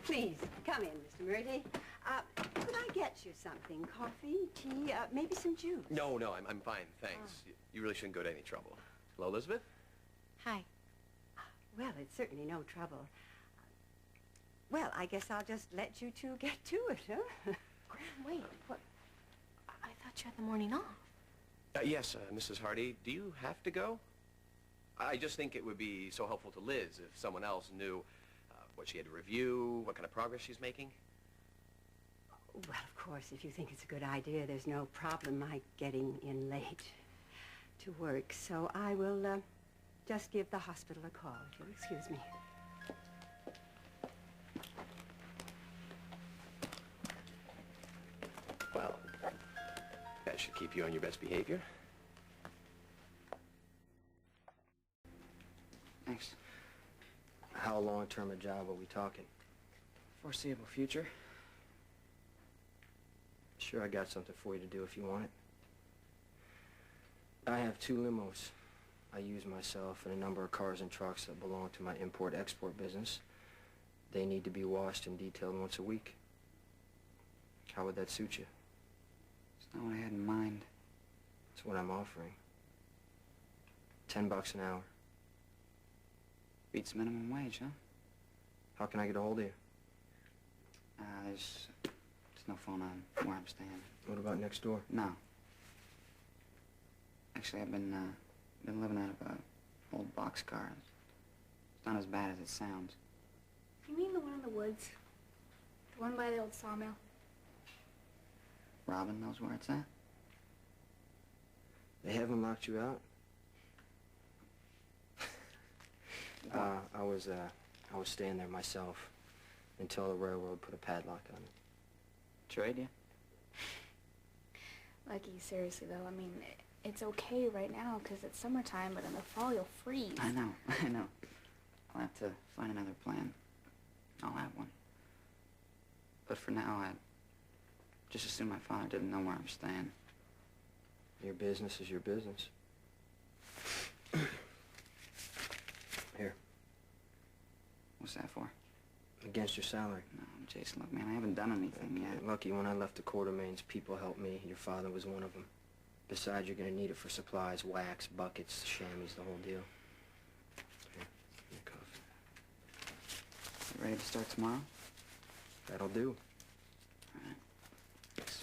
Please, come in, Mr. Murdy. Could I get you something? Coffee, tea, maybe some juice? No, I'm fine, thanks. Oh. You really shouldn't go to any trouble. Hello, Elizabeth? Hi. Well, it's certainly no trouble. Well, I guess I'll just let you two get to it, huh? Graham, wait. What? I thought you had the morning off. Yes, Mrs. Hardy. Do you have to go? I just think it would be so helpful to Liz if someone else knew what she had to review, what kind of progress she's making. Well, of course, if you think it's a good idea, there's no problem my getting in late to work. So I will just give the hospital a call, if you'll excuse me. Well, that should keep you on your best behavior. Thanks. How long-term a job are we talking? Foreseeable future. Sure, I got something for you to do if you want it. I have 2 limos. I use myself and a number of cars and trucks that belong to my import-export business. They need to be washed and detailed once a week. How would that suit you? It's not what I had in mind. It's what I'm offering. $10 an hour. Beats minimum wage, huh? How can I get a hold of you? There's no phone on where I'm staying. What about next door? No. Actually, I've been living out of a old boxcar. It's not as bad as it sounds. You mean the one in the woods? The one by the old sawmill? Robin knows where it's at? They haven't locked you out? I was staying there myself until the railroad put a padlock on it. Trade you? Lucky, seriously, though. I mean, it's okay right now because it's summertime, but in the fall you'll freeze. I know. I'll have to find another plan. I'll have one. But for now, I'd just assume my father didn't know where I'm staying. Your business is your business. Here. What's that for? Against your salary. No, Jason, look, man, I haven't done anything yet. Lucky, when I left the Quartermains, people helped me. Your father was one of them. Besides, you're going to need it for supplies, wax, buckets, chamois, the whole deal. Here, your coffee. You ready to start tomorrow? That'll do. All right. Thanks.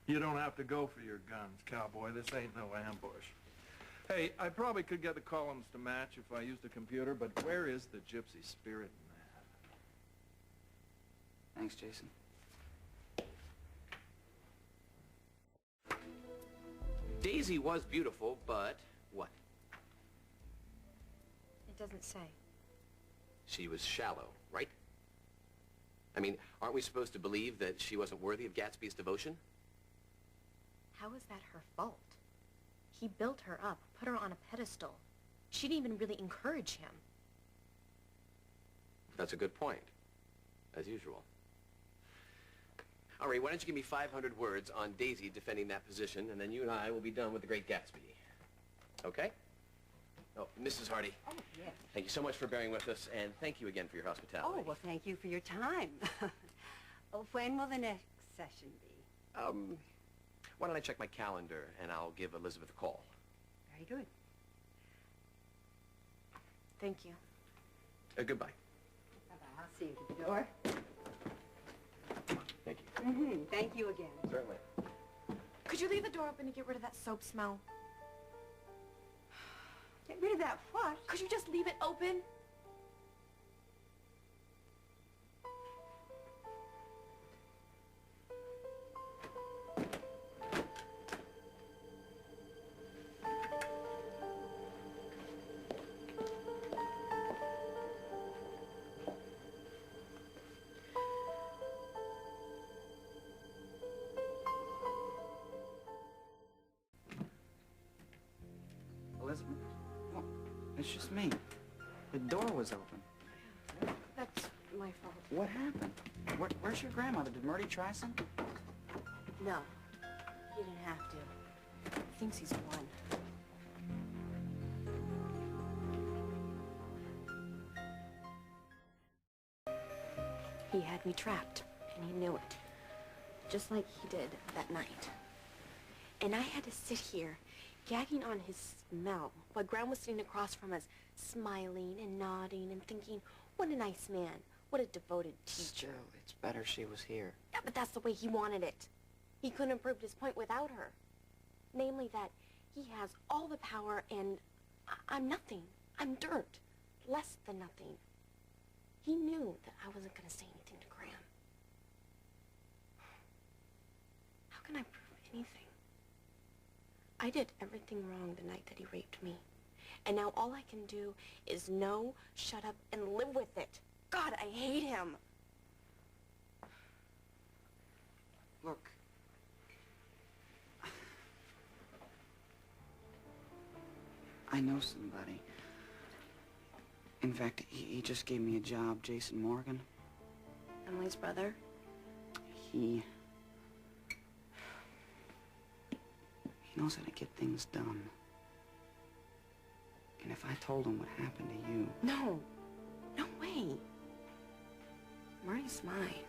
You don't have to go for your guns, cowboy. This ain't no ambush. Hey, I probably could get the columns to match if I used a computer, but where is the gypsy spirit in that? Thanks, Jason. Daisy was beautiful, but what? It doesn't say. She was shallow, right? I mean, aren't we supposed to believe that she wasn't worthy of Gatsby's devotion? How is that her fault? He built her up, put her on a pedestal. She didn't even really encourage him. That's a good point, as usual. All right, why don't you give me 500 words on Daisy defending that position, and then you and I will be done with The Great Gatsby. Okay? Oh, Mrs. Hardy. Oh, yes. Thank you so much for bearing with us, and thank you again for your hospitality. Oh, well, thank you for your time. Oh, when will the next session be? Why don't I check my calendar, and I'll give Elizabeth a call. Very good. Thank you. Goodbye. Bye-bye. I'll see you at the door. Thank you. Mm-hmm. Thank you again. Certainly. Could you leave the door open to get rid of that soap smell? Get rid of that what? Could you just leave it open? Elizabeth? Well, it's just me. The door was open. That's my fault. What happened? Where's your grandmother? Did Murdy try something? No, he didn't have to. He thinks he's won. He had me trapped, and he knew it. Just like he did that night. And I had to sit here, gagging on his smell, while Graham was sitting across from us, smiling and nodding and thinking, what a nice man, what a devoted teacher. Still, it's better she was here. Yeah, but that's the way he wanted it. He couldn't have proved his point without her. Namely that he has all the power and I'm nothing. I'm dirt. Less than nothing. He knew that I wasn't going to say anything to Graham. How can I prove anything? I did everything wrong the night that he raped me. And now all I can do is know, shut up, and live with it. God, I hate him. Look. I know somebody. In fact, he just gave me a job, Jason Morgan. Emily's brother? He knows how to get things done. And if I told him what happened to you... No. No way. Murray's mine.